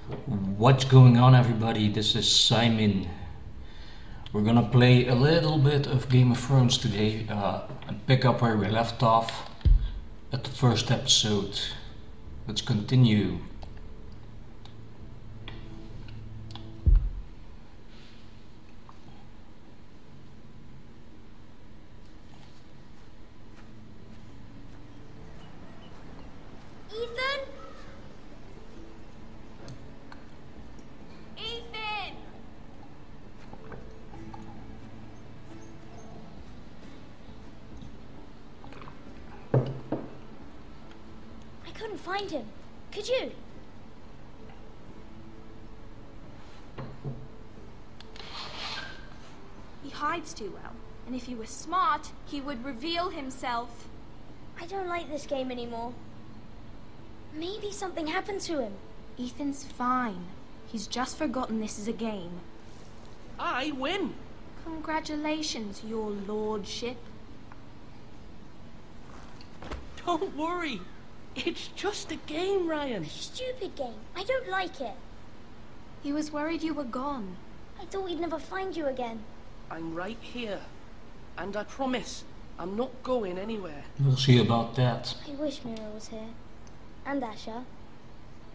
What's going on, everybody? This is Simon. We're gonna play a little bit of Game of Thrones today and pick up where we left off at the first episode. Let's continue. Ethan? Ethan! I couldn't find him. Could you? He hides too well, and if he were smart, he would reveal himself. I don't like this game anymore. Maybe something happened to him. Ethan's fine. He's just forgotten this is a game. I win! Congratulations, your lordship. Don't worry. It's just a game, Ryan. Stupid game. I don't like it. He was worried you were gone. I thought we'd never find you again. I'm right here. And I promise, I'm not going anywhere. We'll see about that. I wish Mira was here. And Asher.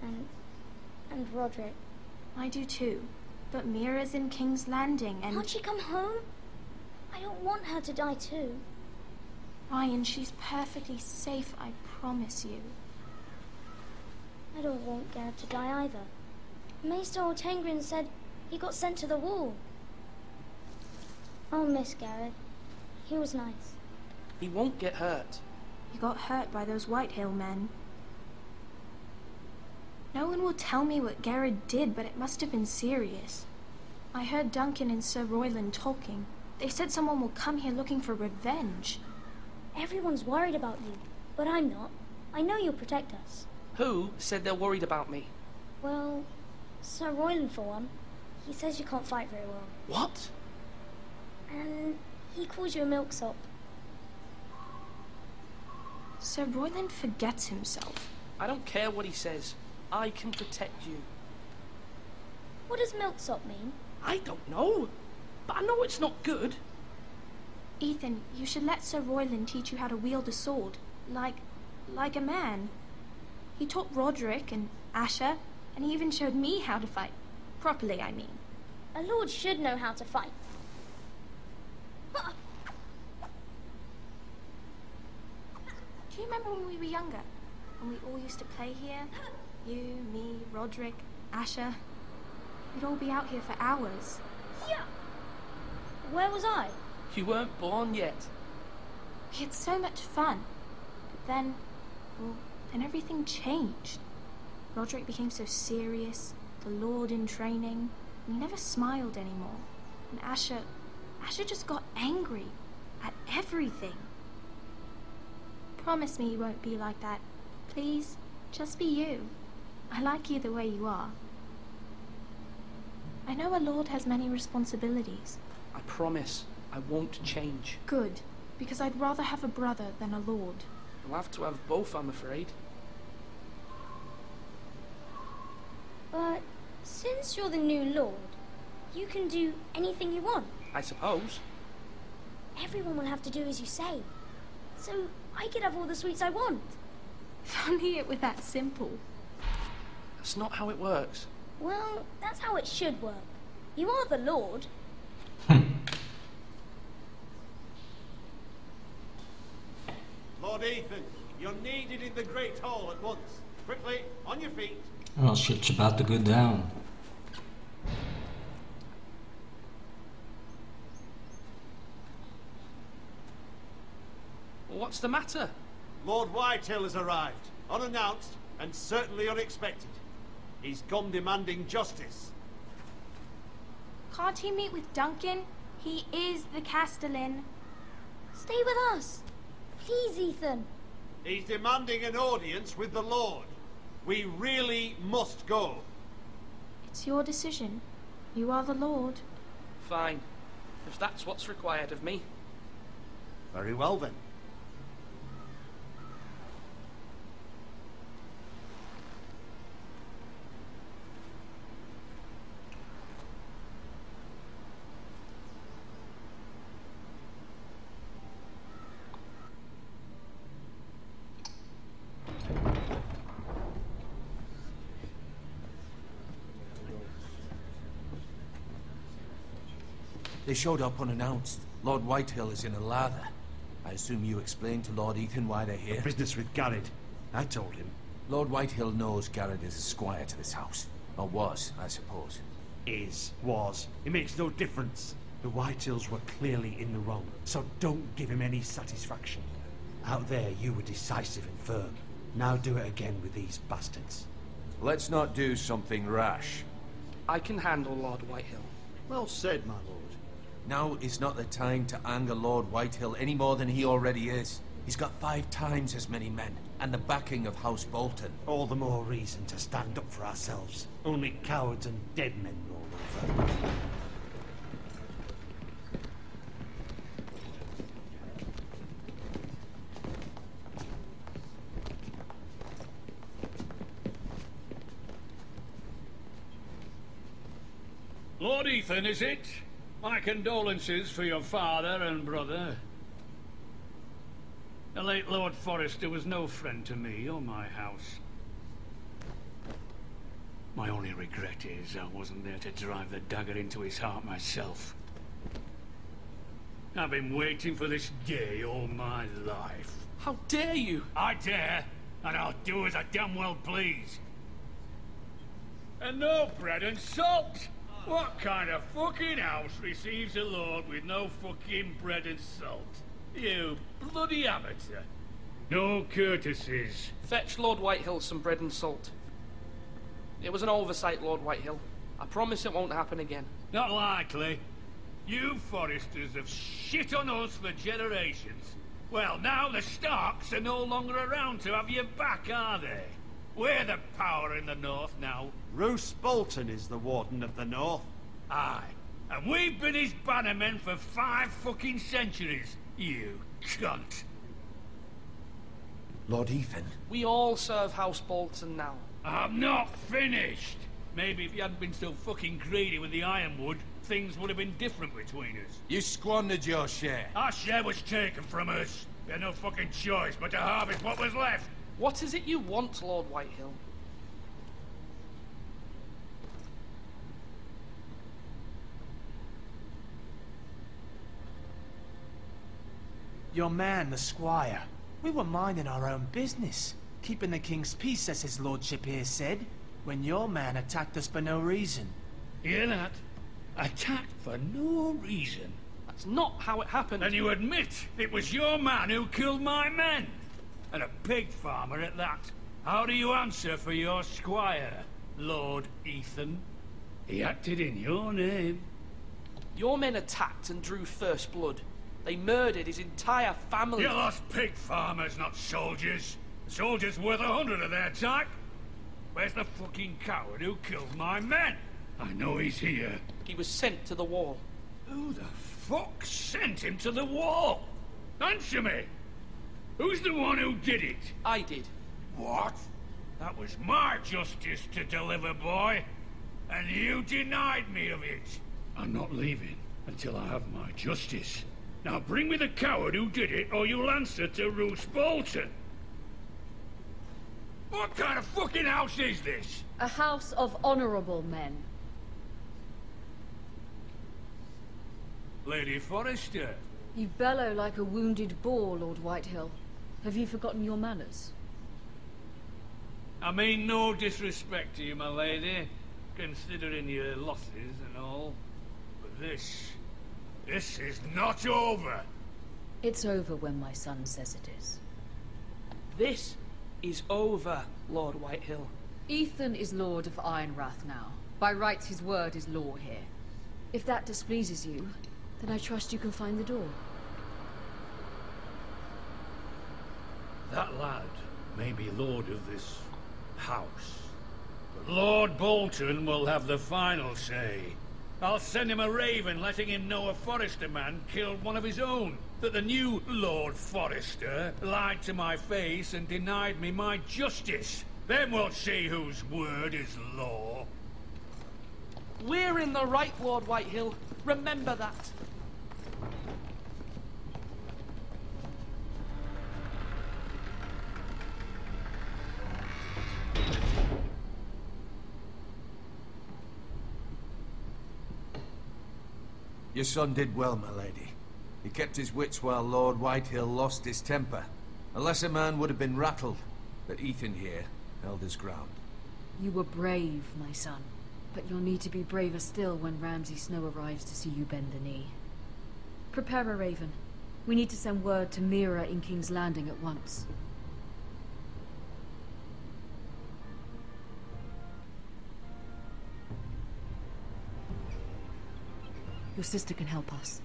And Roderick. I do too. But Mira's in King's Landing and... Can't she come home? I don't want her to die too. Ryan, she's perfectly safe, I promise you. I don't want Garrett to die either. Maester Ortengrin said he got sent to the wall. I'll miss Garrett. He was nice. He won't get hurt. You got hurt by those Whitehill men. No one will tell me what Garrett did, but it must have been serious. I heard Duncan and Sir Royland talking. They said someone will come here looking for revenge. Everyone's worried about you, but I'm not. I know you'll protect us. Who said they're worried about me? Well, Sir Royland for one. He says you can't fight very well. What? And he calls you a milksop. Sir Royland forgets himself. I don't care what he says. I can protect you. What does milksop mean? I don't know. But I know it's not good. Ethan, you should let Sir Royland teach you how to wield a sword. Like a man. He taught Roderick and Asher, and he even showed me how to fight. Properly, I mean. A lord should know how to fight. Do you remember when we were younger? When we all used to play here? You, me, Roderick, Asher. We'd all be out here for hours. Yeah. Where was I? You weren't born yet. We had so much fun. But then, well, then everything changed. Roderick became so serious, the Lord in training, and he never smiled anymore. And Asher just got angry at everything. Promise me you won't be like that. Please, just be you. I like you the way you are. I know a lord has many responsibilities. I promise I won't change. Good, because I'd rather have a brother than a lord. You'll have to have both, I'm afraid. But since you're the new lord, you can do anything you want. I suppose. Everyone will have to do as you say. So I could have all the sweets I want. If only it were that simple. That's not how it works. Well, that's how it should work. You are the lord. Lord Ethan, you're needed in the Great Hall at once. Quickly, on your feet. Oh, shit's about to go down. What's the matter? Lord Whitehill has arrived, unannounced and certainly unexpected. He's come demanding justice. Can't he meet with Duncan? He is the Castellan. Stay with us. Please, Ethan. He's demanding an audience with the Lord. We really must go. It's your decision. You are the Lord. Fine. If that's what's required of me. Very well then. They showed up unannounced. Lord Whitehill is in a lather. I assume you explained to Lord Ethan why they're here? Business with Garrett. I told him. Lord Whitehill knows Garrett is a squire to this house. Or was, I suppose. Was. It makes no difference. The Whitehills were clearly in the wrong, so don't give him any satisfaction. Out there, you were decisive and firm. Now do it again with these bastards. Let's not do something rash. I can handle Lord Whitehill. Well said, my lord. Now is not the time to anger Lord Whitehill any more than he already is. He's got 5 times as many men, and the backing of House Bolton. All the more reason to stand up for ourselves. Only cowards and dead men roll over. Lord Ethan, is it? My condolences for your father and brother. The late Lord Forrester was no friend to me or my house. My only regret is I wasn't there to drive the dagger into his heart myself. I've been waiting for this day all my life. How dare you? I dare, and I'll do as I damn well please. And no bread and salt! What kind of fucking house receives a lord with no fucking bread and salt? You bloody amateur. No courtesies. Fetch Lord Whitehill some bread and salt. It was an oversight, Lord Whitehill. I promise it won't happen again. Not likely. You Forresters have shit on us for generations. Well, now the Starks are no longer around to have you back, are they? We're the power in the north now. Roose Bolton is the Warden of the North. Aye. And we've been his bannermen for 5 fucking centuries. You cunt. Lord Ethan? We all serve House Bolton now. I'm not finished. Maybe if you hadn't been so fucking greedy with the ironwood, things would have been different between us. You squandered your share. Our share was taken from us. We had no fucking choice but to harvest what was left. What is it you want, Lord Whitehill? Your man, the squire. We were minding our own business, keeping the king's peace, as his lordship here said, when your man attacked us for no reason. Hear that? Attacked for no reason. That's not how it happened. And you admit it was your man who killed my men? And a pig farmer at that. How do you answer for your squire, Lord Ethan? He acted in your name. Your men attacked and drew first blood. They murdered his entire family. You lost pig farmers, not soldiers. The soldiers worth 100 of their type. Where's the fucking coward who killed my men? I know he's here. He was sent to the wall. Who the fuck sent him to the wall? Answer me! Who's the one who did it? I did. What? That was my justice to deliver, boy. And you denied me of it. I'm not leaving until I have my justice. Now bring me the coward who did it, or you'll answer to Roose Bolton. What kind of fucking house is this? A house of honorable men. Lady Forrester. You bellow like a wounded boar, Lord Whitehill. Have you forgotten your manners? I mean no disrespect to you, my lady, considering your losses and all. But this is not over. It's over when my son says it is. This is over, Lord Whitehill. Ethan is Lord of Ironrath now. By rights, his word is law here. If that displeases you, then I trust you can find the door. That lad may be lord of this house, but Lord Bolton will have the final say. I'll send him a raven letting him know a Forrester man killed one of his own. That the new Lord Forrester lied to my face and denied me my justice. Then we'll see whose word is law. We're in the right, Lord Whitehill. Remember that. Your son did well, my lady. He kept his wits while Lord Whitehill lost his temper. A lesser man would have been rattled, but Ethan here held his ground. You were brave, my son. But you'll need to be braver still when Ramsay Snow arrives to see you bend the knee. Prepare a raven. We need to send word to Mira in King's Landing at once. Your sister can help us.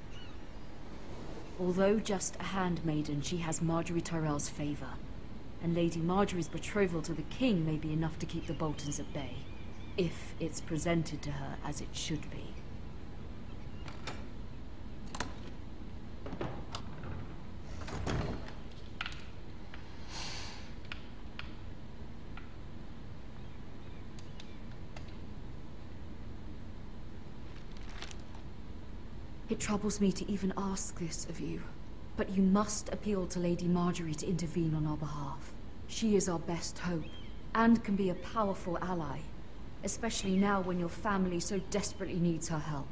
Although just a handmaiden, she has Marjorie Tyrell's favor. And Lady Marjorie's betrothal to the king may be enough to keep the Boltons at bay. If it's presented to her as it should be. It troubles me to even ask this of you, but you must appeal to Lady Marjorie to intervene on our behalf. She is our best hope, and can be a powerful ally. Especially now when your family so desperately needs her help.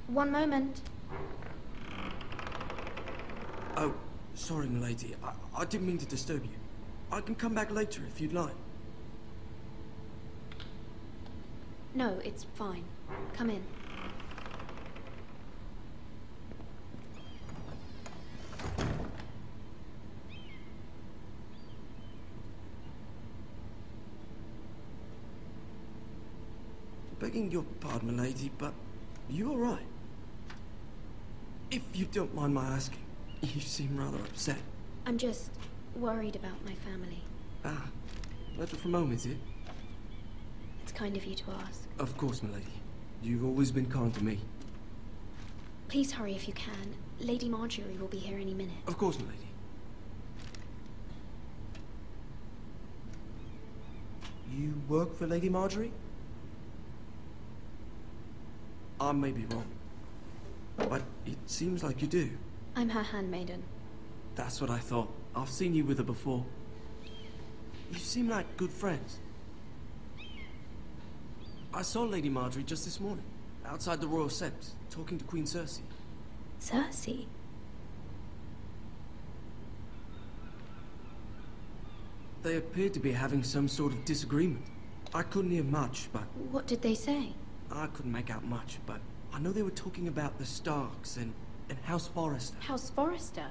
One moment. Oh, sorry, milady. I didn't mean to disturb you. I can come back later if you'd like. No, it's fine. Come in. Begging your pardon, milady, but are you all right? If you don't mind my asking, you seem rather upset. I'm just worried about my family. Ah, letter from home, is it? It's kind of you to ask. Of course, milady. You've always been kind to me. Please hurry if you can. Lady Marjorie will be here any minute. Of course, milady. You work for Lady Marjorie? I may be wrong, but it seems like you do. I'm her handmaiden. That's what I thought. I've seen you with her before. You seem like good friends. I saw Lady Marjorie just this morning, outside the Royal Sept, talking to Queen Cersei. Cersei? They appeared to be having some sort of disagreement. I couldn't hear much, but... What did they say? I couldn't make out much, but I know they were talking about the Starks and House Forrester. House Forrester?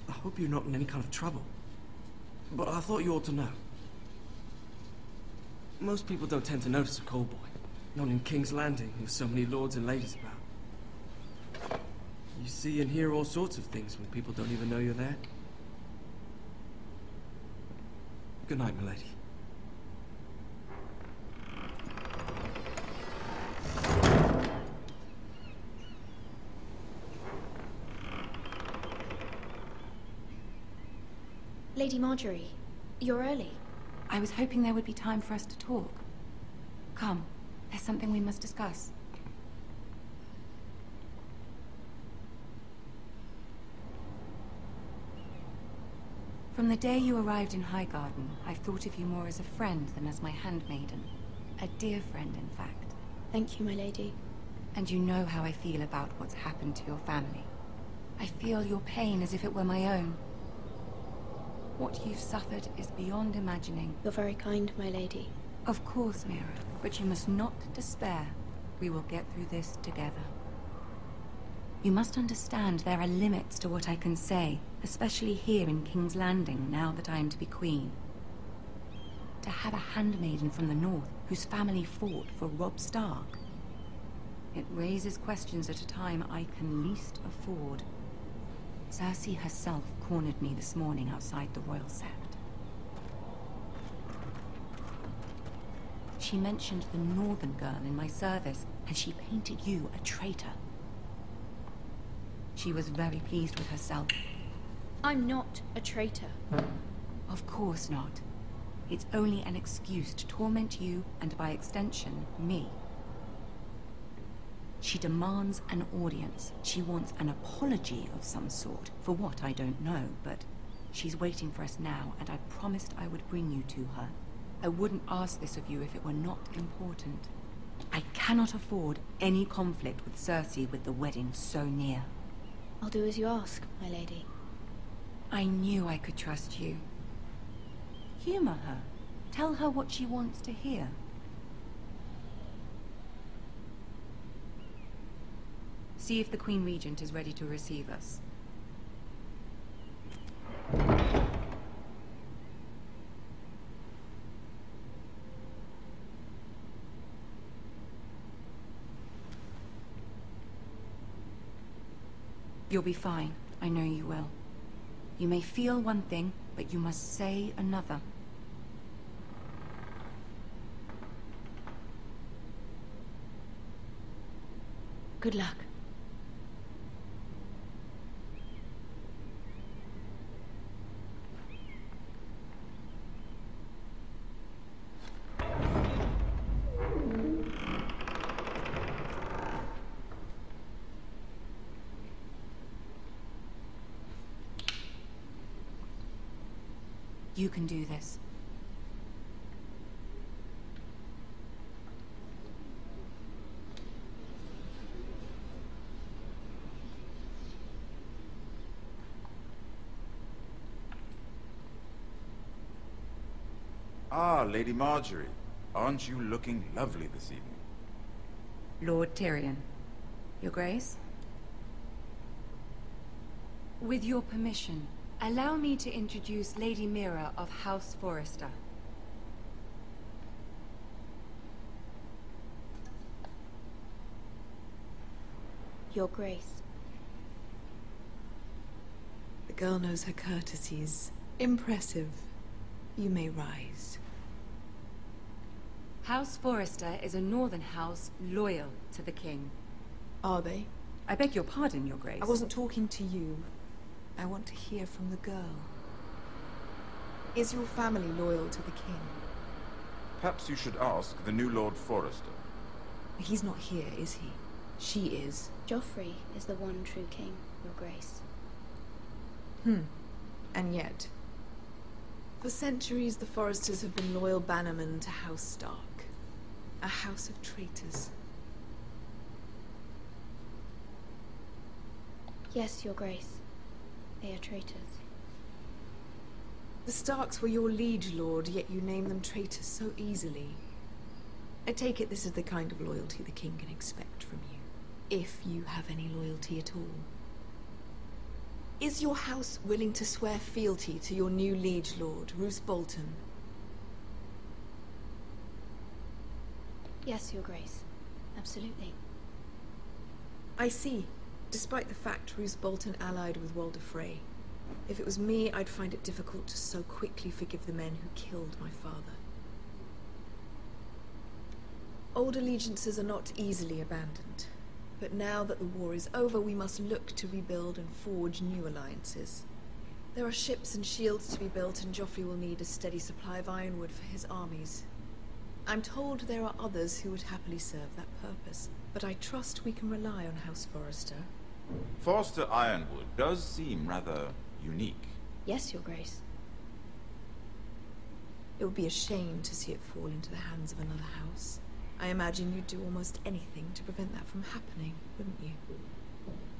I hope you're not in any kind of trouble, but I thought you ought to know. Most people don't tend to notice a call boy, not in King's Landing with so many lords and ladies about. You see and hear all sorts of things when people don't even know you're there. Good night, milady. Lady Marjorie, you're early. I was hoping there would be time for us to talk. Come, there's something we must discuss. From the day you arrived in Highgarden, I've thought of you more as a friend than as my handmaiden. A dear friend, in fact. Thank you, my lady. And you know how I feel about what's happened to your family. I feel your pain as if it were my own. What you've suffered is beyond imagining. You're very kind, my lady. Of course, Mira, but you must not despair. We will get through this together. You must understand there are limits to what I can say, especially here in King's Landing, now that I am to be queen. To have a handmaiden from the north, whose family fought for Robb Stark. It raises questions at a time I can least afford. Cersei herself cornered me this morning outside the Royal Sept. She mentioned the northern girl in my service, and she painted you a traitor. She was very pleased with herself. I'm not a traitor. Of course not. It's only an excuse to torment you, and by extension, me. She demands an audience. She wants an apology of some sort. For what, I don't know, but she's waiting for us now, and I promised I would bring you to her. I wouldn't ask this of you if it were not important. I cannot afford any conflict with Cersei with the wedding so near. I'll do as you ask, my lady. I knew I could trust you. Humor her. Tell her what she wants to hear. See if the Queen Regent is ready to receive us. You'll be fine. I know you will. You may feel one thing, but you must say another. Good luck. You can do this. Ah, Lady Marjorie. Aren't you looking lovely this evening? Lord Tyrion. Your Grace? With your permission, allow me to introduce Lady Mira of House Forrester. Your Grace. The girl knows her courtesies. Impressive. You may rise. House Forrester is a northern house loyal to the king. Are they? I beg your pardon, Your Grace. I wasn't talking to you. I want to hear from the girl. Is your family loyal to the king? Perhaps you should ask the new Lord Forrester. He's not here, is he? She is. Joffrey is the one true king, Your Grace. And yet, for centuries the Forresters have been loyal bannermen to House Stark. A house of traitors. Yes, Your Grace. They are traitors. The Starks were your liege lord, yet you name them traitors so easily. I take it this is the kind of loyalty the king can expect from you. If you have any loyalty at all. Is your house willing to swear fealty to your new liege lord, Roose Bolton? Yes, Your Grace. Absolutely. I see. Despite the fact Roose Bolton allied with Walder Frey. If it was me, I'd find it difficult to so quickly forgive the men who killed my father. Old allegiances are not easily abandoned. But now that the war is over, we must look to rebuild and forge new alliances. There are ships and shields to be built, and Joffrey will need a steady supply of ironwood for his armies. I'm told there are others who would happily serve that purpose, but I trust we can rely on House Forrester. Forrester Ironwood does seem rather unique. Yes, Your Grace. It would be a shame to see it fall into the hands of another house. I imagine you'd do almost anything to prevent that from happening, wouldn't you?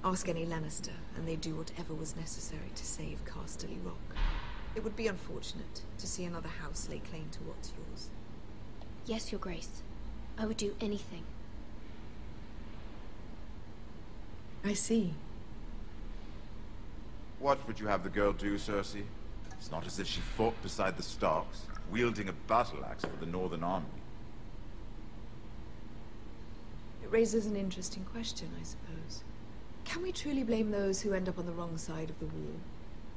Ask any Lannister, and they'd do whatever was necessary to save Casterly Rock. It would be unfortunate to see another house lay claim to what's yours. Yes, Your Grace. I would do anything. I see. What would you have the girl do, Cersei? It's not as if she fought beside the Starks, wielding a battle axe for the Northern Army. It raises an interesting question, I suppose. Can we truly blame those who end up on the wrong side of the war?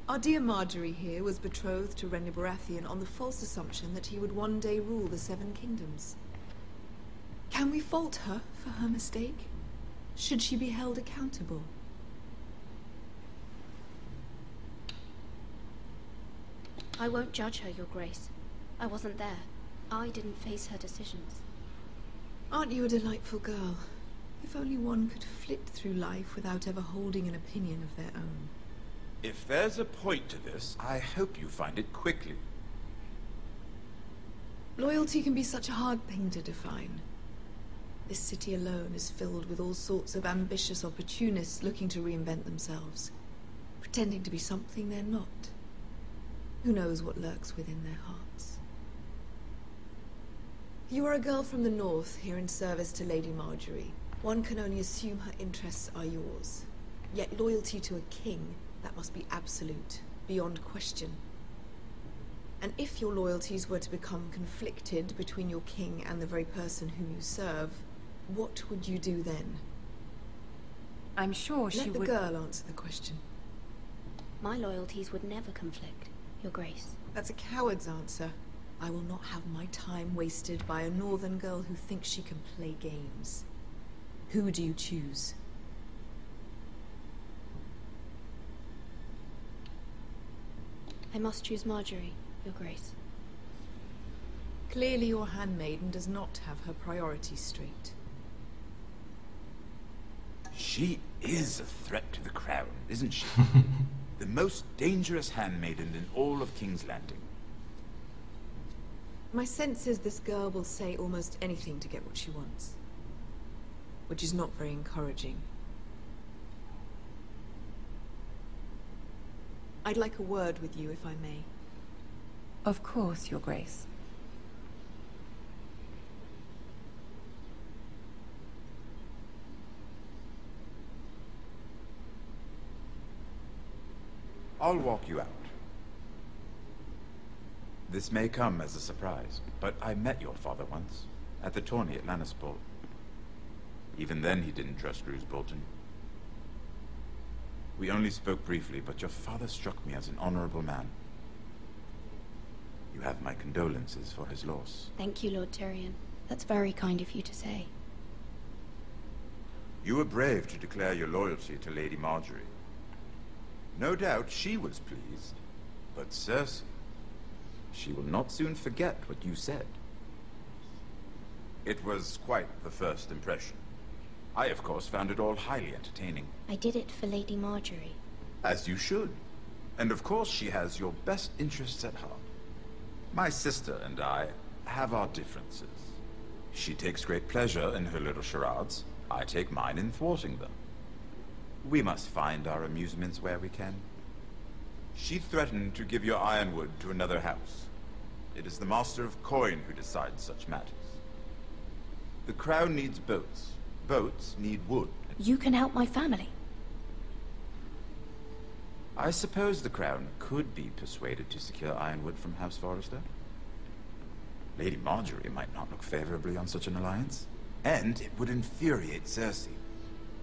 Our dear Marjorie here was betrothed to Renly Baratheon on the false assumption that he would one day rule the Seven Kingdoms. Can we fault her for her mistake? Should she be held accountable? I won't judge her, Your Grace. I wasn't there. I didn't face her decisions. Aren't you a delightful girl? If only one could flit through life without ever holding an opinion of their own. If there's a point to this, I hope you find it quickly. Loyalty can be such a hard thing to define. This city alone is filled with all sorts of ambitious opportunists looking to reinvent themselves, pretending to be something they're not. Who knows what lurks within their hearts? You are a girl from the north, here in service to Lady Marjorie. One can only assume her interests are yours. Yet loyalty to a king, that must be absolute, beyond question. And if your loyalties were to become conflicted between your king and the very person whom you serve, what would you do then? I'm sure she would... Let the girl answer the question. My loyalties would never conflict, Your Grace. That's a coward's answer. I will not have my time wasted by a northern girl who thinks she can play games. Who do you choose? I must choose Marjorie, Your Grace. Clearly your handmaiden does not have her priorities straight. She is a threat to the crown, isn't she? The most dangerous handmaiden in all of King's Landing. My sense is this girl will say almost anything to get what she wants. Which is not very encouraging. I'd like a word with you, if I may. Of course, Your Grace. I'll walk you out. This may come as a surprise, but I met your father once, at the tourney at Lannisport. Even then he didn't trust Roose Bolton. We only spoke briefly, but your father struck me as an honorable man. You have my condolences for his loss. Thank you, Lord Tyrion. That's very kind of you to say. You were brave to declare your loyalty to Lady Marjorie. No doubt she was pleased, but Cersei, she will not soon forget what you said. It was quite the first impression. I, of course, found it all highly entertaining. I did it for Lady Marjorie. As you should. And of course she has your best interests at heart. My sister and I have our differences. She takes great pleasure in her little charades. I take mine in thwarting them. We must find our amusements where we can. She threatened to give your ironwood to another house. It is the Master of Coin who decides such matters. The crown needs boats. Boats need wood. You can help my family. I suppose the crown could be persuaded to secure ironwood from House Forrester. Lady Marjorie might not look favorably on such an alliance. And it would infuriate Cersei.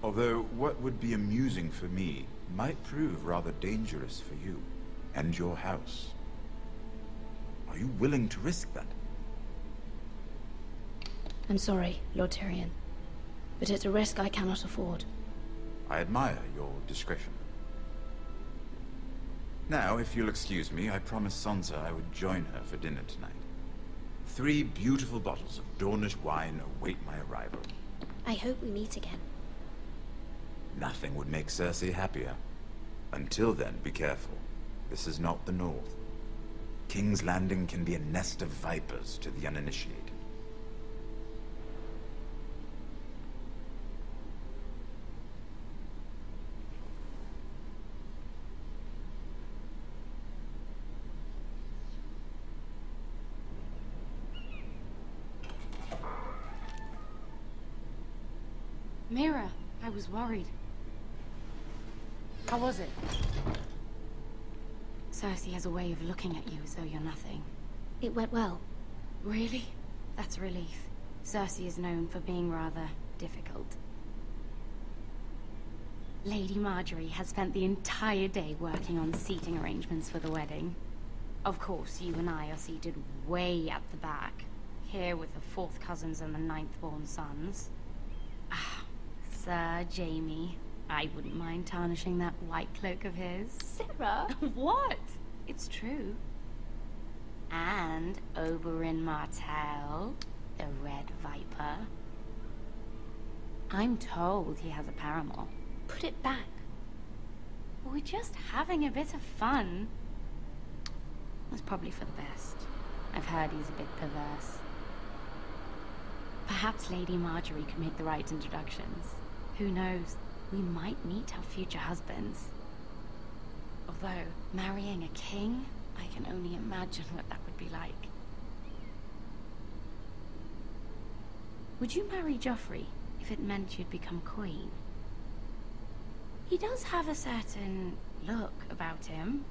Although what would be amusing for me might prove rather dangerous for you and your house. Are you willing to risk that? I'm sorry, Lord Tyrion, but it's a risk I cannot afford. I admire your discretion. Now, if you'll excuse me, I promised Sansa I would join her for dinner tonight. 3 beautiful bottles of Dornish wine await my arrival. I hope we meet again. Nothing would make Cersei happier. Until then, be careful. This is not the North. King's Landing can be a nest of vipers to the uninitiated. Mira, I was worried. How was it? Cersei has a way of looking at you as though you're nothing. It went well. Really? That's a relief. Cersei is known for being rather difficult. Lady Marjorie has spent the entire day working on seating arrangements for the wedding. Of course, you and I are seated way at the back, here with the 4th cousins and the 9th-born sons. Ah, Sir Jaime. I wouldn't mind tarnishing that white cloak of his. Sarah! What? It's true. And Oberyn Martell, the Red Viper. I'm told he has a paramour. Put it back. We're just having a bit of fun. It's probably for the best. I've heard he's a bit perverse. Perhaps Lady Marjorie could make the right introductions. Who knows? We might meet our future husbands. Although, marrying a king, I can only imagine what that would be like. Would you marry Joffrey if it meant you'd become queen? He does have a certain look about him,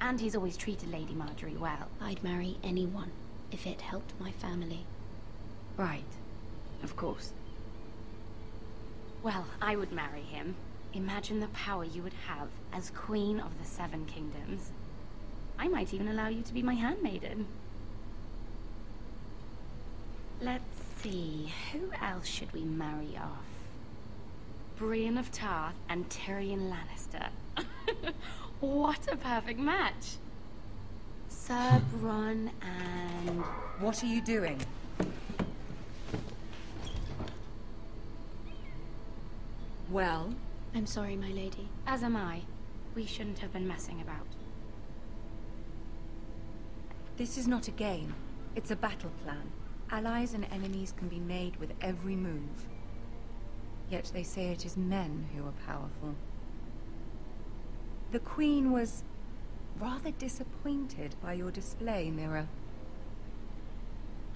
and he's always treated Lady Marjorie well. I'd marry anyone if it helped my family. Right. Of course. Well, I would marry him. Imagine the power you would have as Queen of the Seven Kingdoms. I might even allow you to be my handmaiden. Let's see, who else should we marry off? Brienne of Tarth and Tyrion Lannister. What a perfect match! Sir Bronn and... What are you doing? Well? I'm sorry, my lady. As am I. We shouldn't have been messing about. This is not a game. It's a battle plan. Allies and enemies can be made with every move. Yet they say it is men who are powerful. The Queen was rather disappointed by your display, Mira.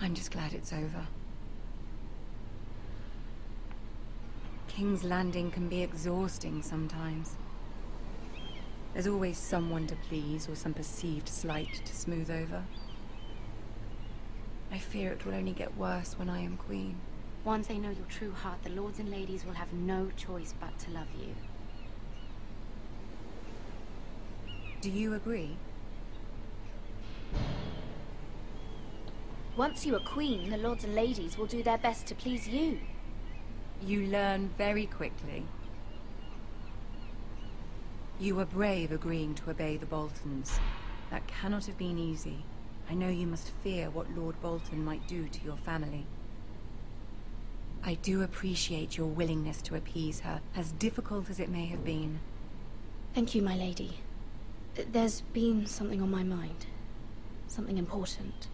I'm just glad it's over. King's Landing can be exhausting sometimes. There's always someone to please or some perceived slight to smooth over. I fear it will only get worse when I am queen. Once they know your true heart, the lords and ladies will have no choice but to love you. Do you agree? Once you are queen, the lords and ladies will do their best to please you. You learn very quickly. You were brave agreeing to obey the Boltons. That cannot have been easy. I know you must fear what Lord Bolton might do to your family. I do appreciate your willingness to appease her, as difficult as it may have been. Thank you, my lady. There's been something on my mind. Something important.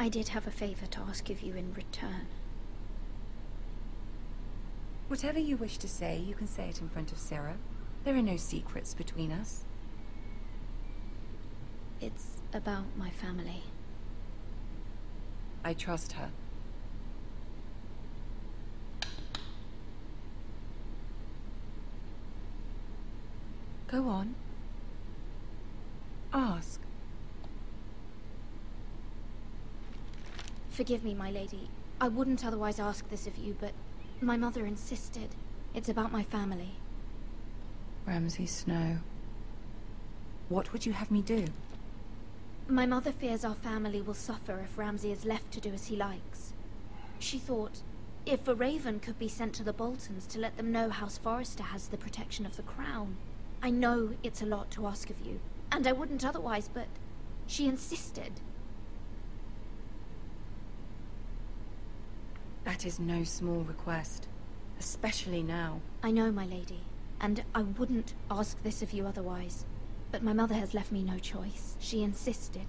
I did have a favor to ask of you in return. Whatever you wish to say, you can say it in front of Sarah. There are no secrets between us. It's about my family. I trust her. Go on. Ask. Forgive me, my lady. I wouldn't otherwise ask this of you, but my mother insisted. It's about my family. Ramsay Snow. What would you have me do? My mother fears our family will suffer if Ramsay is left to do as he likes. She thought, if a raven could be sent to the Boltons to let them know House Forrester has the protection of the crown. I know it's a lot to ask of you, and I wouldn't otherwise, but she insisted. That is no small request, especially now. I know, my lady, and I wouldn't ask this of you otherwise. But my mother has left me no choice. She insisted.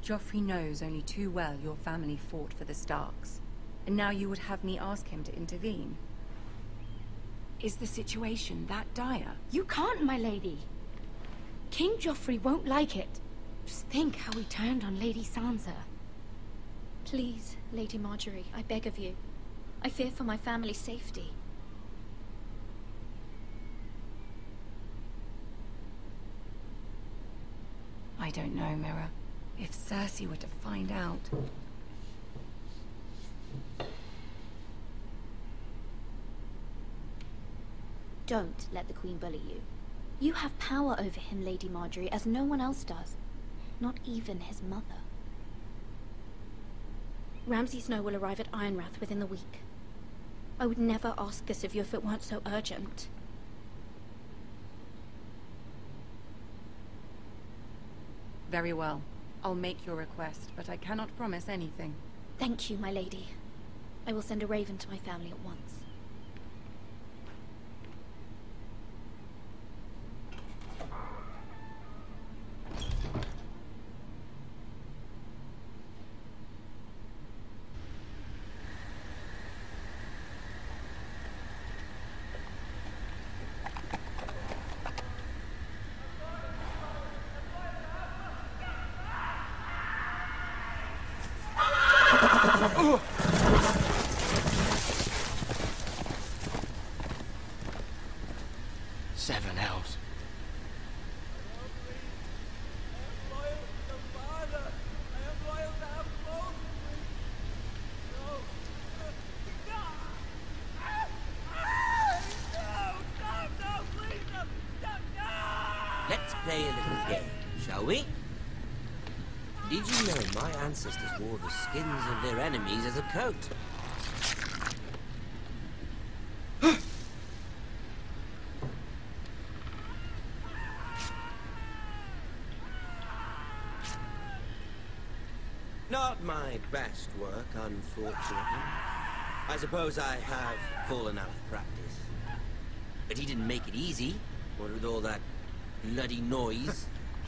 Joffrey knows only too well your family fought for the Starks. And now you would have me ask him to intervene. Is the situation that dire? You can't, my lady. King Joffrey won't like it. Just think how he turned on Lady Sansa. Please, Lady Marjorie, I beg of you. I fear for my family's safety. I don't know, Mira. If Cersei were to find out... Don't let the Queen bully you. You have power over him, Lady Marjorie, as no one else does. Not even his mother. Ramsay Snow will arrive at Ironrath within the week. I would never ask this of you if it weren't so urgent. Very well. I'll make your request, but I cannot promise anything. Thank you, my lady. I will send a raven to my family at once. Seven hells. Let's play a little game, shall we? Did you know my ancestors wore the skins of their enemies as a coat? Not my best work, unfortunately. I suppose I have fallen out of practice. But he didn't make it easy, what with all that bloody noise.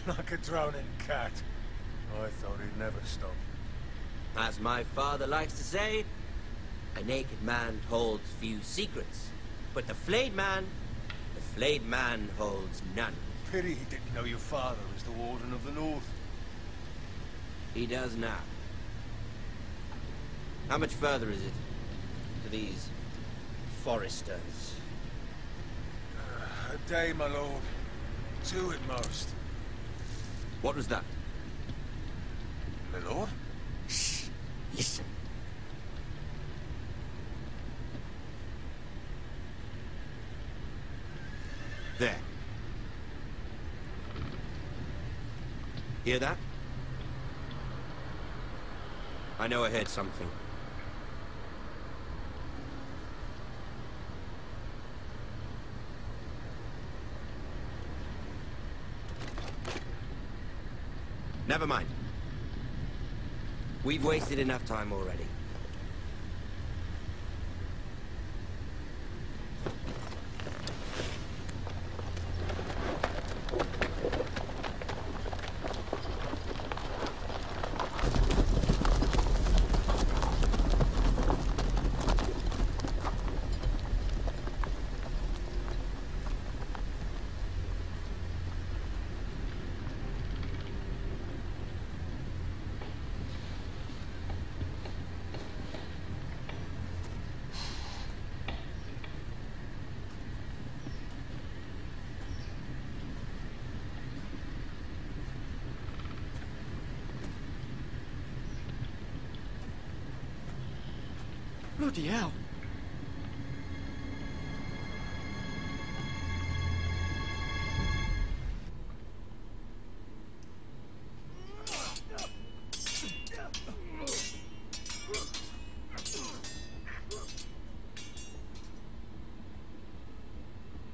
Like a drowning cat. I thought he'd never stop. As my father likes to say, a naked man holds few secrets. But the flayed man holds none. Pity he didn't know your father was the Warden of the North. He does now. How much further is it to these foresters? A day, my lord. 2 at most. What was that? My lord? Shh! Listen. There. Hear that? I know I heard something. Never mind. We've wasted enough time already. Bloody hell.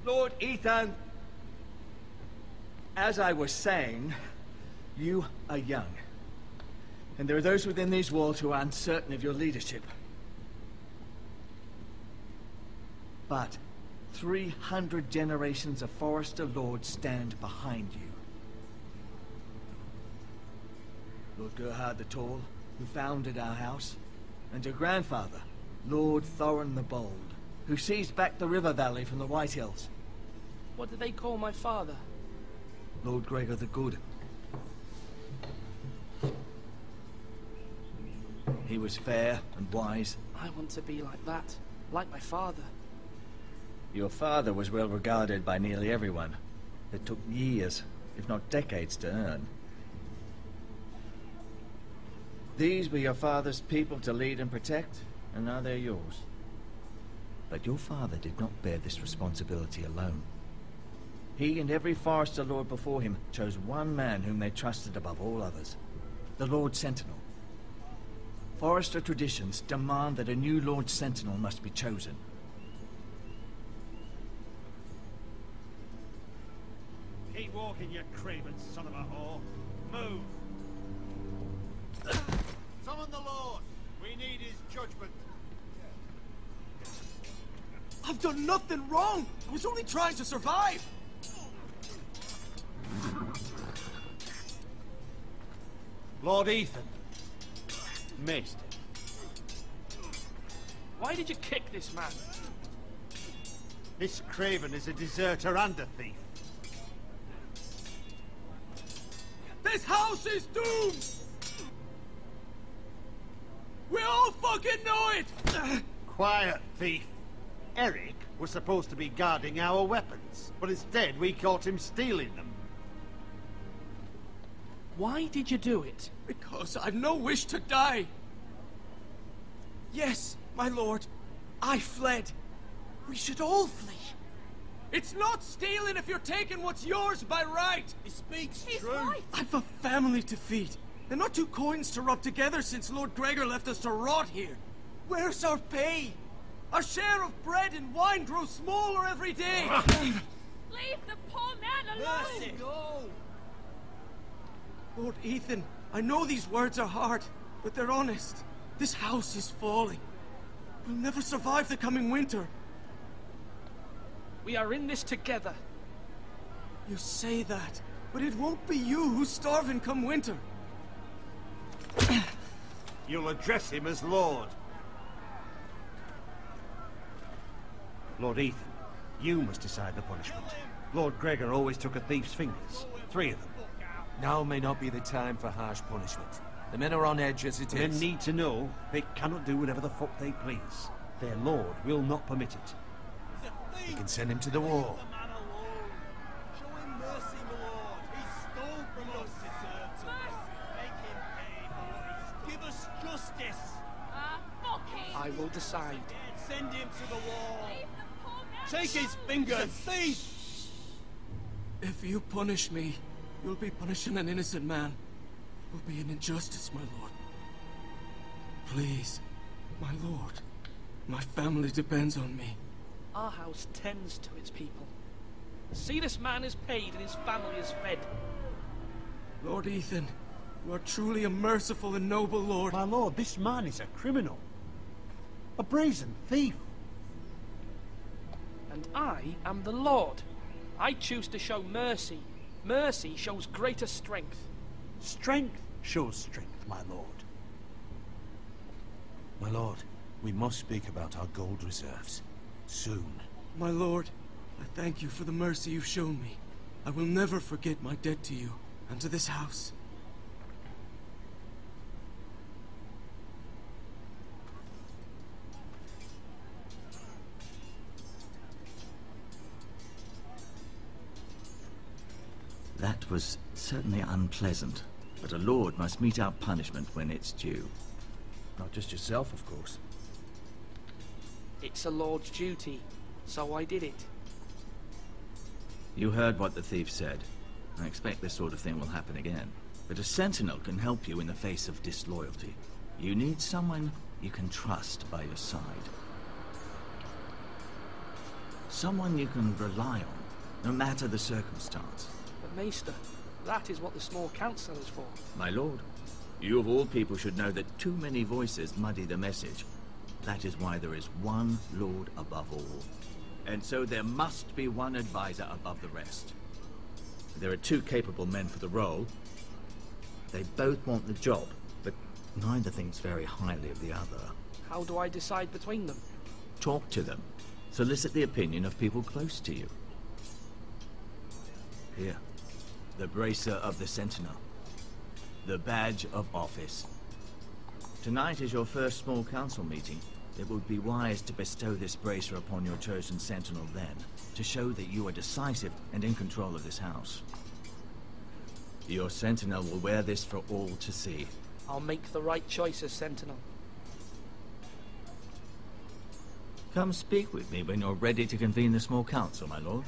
Lord Ethan, as I was saying, you are young. And there are those within these walls who are uncertain of your leadership. But 300 generations of Forester Lords stand behind you. Lord Gerhard the Tall, who founded our house, and your grandfather, Lord Thorin the Bold, who seized back the river valley from the White Hills. What did they call my father? Lord Gregor the Good. He was fair and wise. I want to be like that, like my father. Your father was well regarded by nearly everyone. It took years, if not decades, to earn. These were your father's people to lead and protect, and now they're yours. But your father did not bear this responsibility alone. He and every Forester Lord before him chose one man whom they trusted above all others, the Lord Sentinel. Forester traditions demand that a new Lord Sentinel must be chosen. Keep walking, you craven son of a whore. Move! Summon the Lord. We need his judgment. I've done nothing wrong! I was only trying to survive! Lord Ethan. Missed. Why did you kick this man? This Craven is a deserter and a thief. This house is doomed! We all fucking know it! Quiet, thief. Eric was supposed to be guarding our weapons, but instead we caught him stealing them. Why did you do it? Because I've no wish to die. Yes, my lord. I fled. We should all flee. It's not stealing if you're taking what's yours by right. He speaks He's true. right. I've a family to feed. And not two coins to rub together since Lord Gregor left us to rot here. Where's our pay? Our share of bread and wine grows smaller every day. Leave the poor man alone! Go! Lord Ethan, I know these words are hard, but they're honest. This house is falling. We'll never survive the coming winter. We are in this together. You say that, but it won't be you who's starving come winter. You'll address him as Lord. Lord Ethan, you must decide the punishment. Lord Gregor always took a thief's fingers. 3 of them. Now may not be the time for harsh punishment. The men are on edge as it The men is. need to know they cannot do whatever the fuck they please. Their lord will not permit it. You can send him to the wall. Show him mercy, my lord. He stole from us. Make him pay for what he's. Give us justice. Fuck him! I will decide. Send him to the wall. Take his fingers, thief! If you punish me, you'll be punishing an innocent man. It will be an injustice, my lord. Please, my lord. My family depends on me. Our house tends to its people. See, this man is paid and his family is fed. Lord Ethan, you are truly a merciful and noble lord. My lord, this man is a criminal. A brazen thief. And I am the Lord. I choose to show mercy. Mercy shows greater strength. Strength shows strength, my lord. My lord, we must speak about our gold reserves. Soon. My lord, I thank you for the mercy you've shown me. I will never forget my debt to you and to this house. That was certainly unpleasant, but a lord must mete out punishment when it's due. Not just yourself, of course. It's a lord's duty, so I did it. You heard what the thief said. I expect this sort of thing will happen again. But a sentinel can help you in the face of disloyalty. You need someone you can trust by your side. Someone you can rely on, no matter the circumstance. But Maester, that is what the small council is for. My lord, you of all people should know that too many voices muddy the message. That is why there is one lord above all. And so there must be one advisor above the rest. There are 2 capable men for the role. They both want the job, but neither thinks very highly of the other. How do I decide between them? Talk to them. Solicit the opinion of people close to you. Here, the bracer of the Sentinel. The badge of office. Tonight is your first small council meeting. It would be wise to bestow this bracer upon your chosen sentinel then, to show that you are decisive and in control of this house. Your sentinel will wear this for all to see. I'll make the right choice as sentinel. Come speak with me when you're ready to convene the small council, my lord.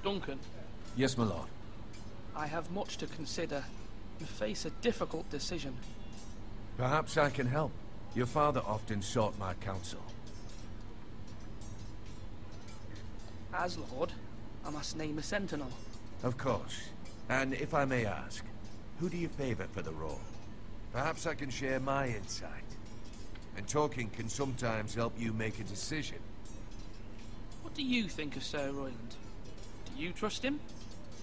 Duncan, Yes, my lord. I have much to consider and face a difficult decision. Perhaps I can help. Your father often sought my counsel. As Lord, I must name a sentinel. Of course. And if I may ask, who do you favor for the role? Perhaps I can share my insight. And talking can sometimes help you make a decision. What do you think of Sir Royland? Do you trust him?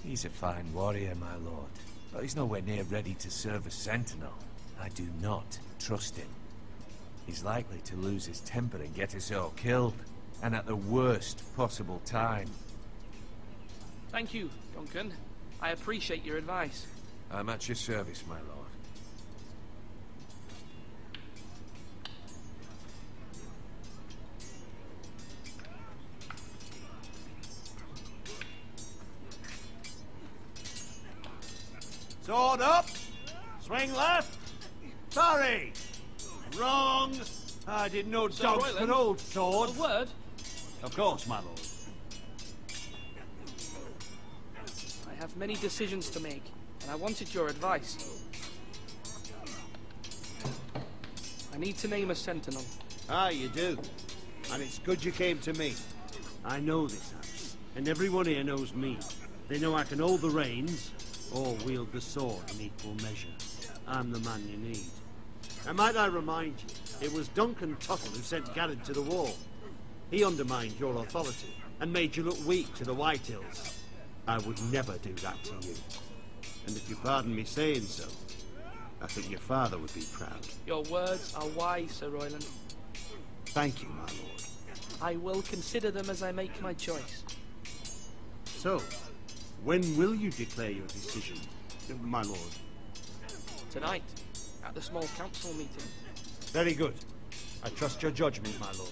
He's a fine warrior, my lord. But he's nowhere near ready to serve as sentinel. I do not trust him. He's likely to lose his temper and get us all killed. And at the worst possible time. Thank you, Duncan. I appreciate your advice. I'm at your service, my lord. Sword up! Swing left! Sorry! Wrong! I didn't know dogs could hold swords. A word? Of course, my lord. I have many decisions to make, and I wanted your advice. I need to name a sentinel. Ah, you do. And it's good you came to me. I know this house, and everyone here knows me. They know I can hold the reins, or wield the sword in equal measure. I'm the man you need. And might I remind you, it was Duncan Tuttle who sent Garrett to the wall. He undermined your authority, and made you look weak to the Whitehills. I would never do that to you. And if you pardon me saying so, I think your father would be proud. Your words are wise, Sir Royland. Thank you, my lord. I will consider them as I make my choice. So, when will you declare your decision, my lord? Tonight, at the small council meeting. Very good. I trust your judgment, my lord.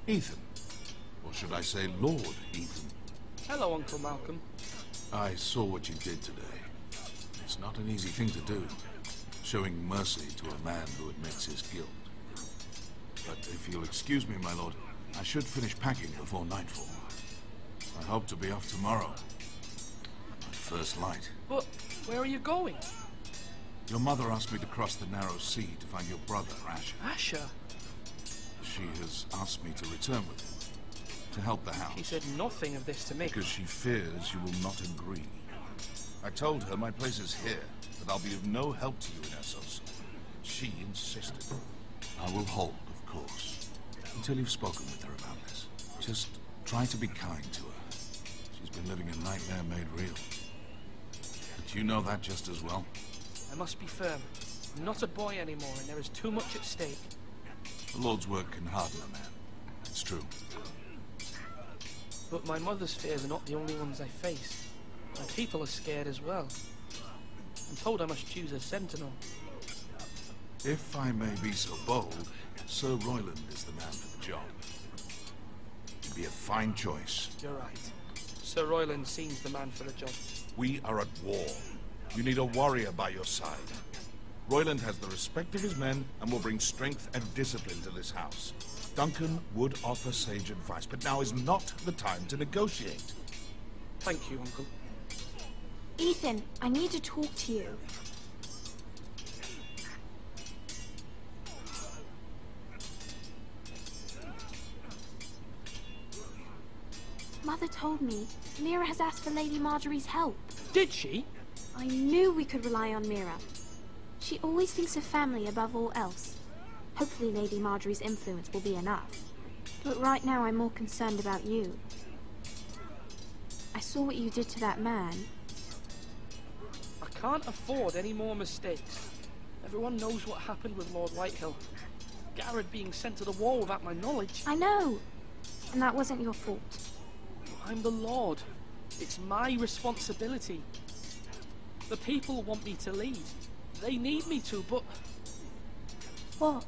Ethan. Or should I say Lord Ethan? Hello, Uncle Malcolm. I saw what you did today. It's not an easy thing to do, showing mercy to a man who admits his guilt. But if you'll excuse me, my lord, I should finish packing before nightfall. I hope to be off tomorrow. At first light. But where are you going? Your mother asked me to cross the narrow sea to find your brother, Asher. Asher? She has asked me to return with him, to help the house. She said nothing of this to me. Because she fears you will not agree. I told her my place is here, that I'll be of no help to you in Essos. She insisted. I will hold, of course, until you've spoken with her about this. Just try to be kind to her. She's been living a nightmare made real. But you know that just as well. I must be firm. I'm not a boy anymore, and there is too much at stake. The Lord's work can harden a man. It's true. But my mother's fears are not the only ones I face. My people are scared as well. I'm told I must choose a sentinel. If I may be so bold, Sir Royland is the man for the job. He'd be a fine choice. You're right. Sir Royland seems the man for the job. We are at war. You need a warrior by your side. Royland has the respect of his men and will bring strength and discipline to this house. Duncan would offer sage advice, but now is not the time to negotiate. Thank you, Uncle. Ethan, I need to talk to you. Mother told me Mira has asked for Lady Marjorie's help. Did she? I knew we could rely on Mira. She always thinks of family above all else. Hopefully Lady Marjorie's influence will be enough. But right now I'm more concerned about you. I saw what you did to that man. I can't afford any more mistakes. Everyone knows what happened with Lord Whitehill. Garrett being sent to the wall without my knowledge. I know. And that wasn't your fault. I'm the Lord. It's my responsibility. The people want me to lead. They need me to, but... What?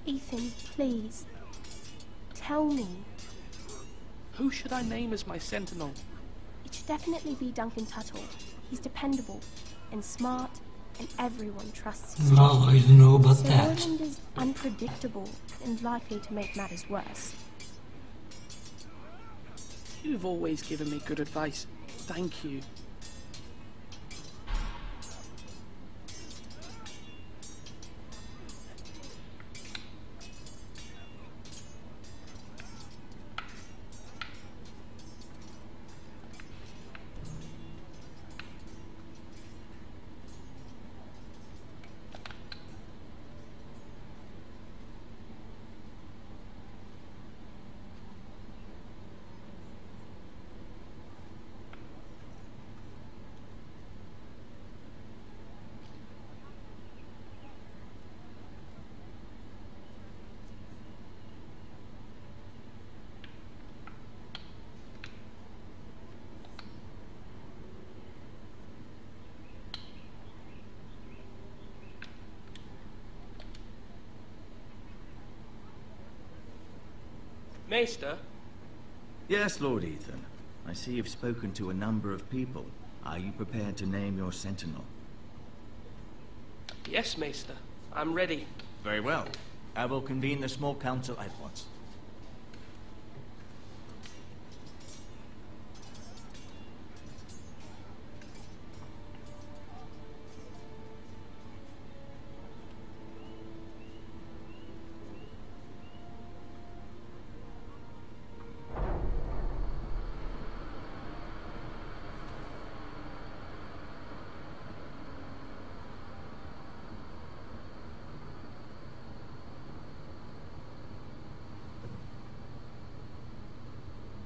Ethan, please. Tell me. Who should I name as my sentinel? definitely be Duncan Tuttle. He's dependable and smart, and everyone trusts his Well, I don't know about so that. Roland is unpredictable and likely to make matters worse. You've always given me good advice. Thank you. Maester? Yes, Lord Ethan. I see you've spoken to a number of people. Are you prepared to name your sentinel? Yes, Maester. I'm ready. Very well. I will convene the small council at once.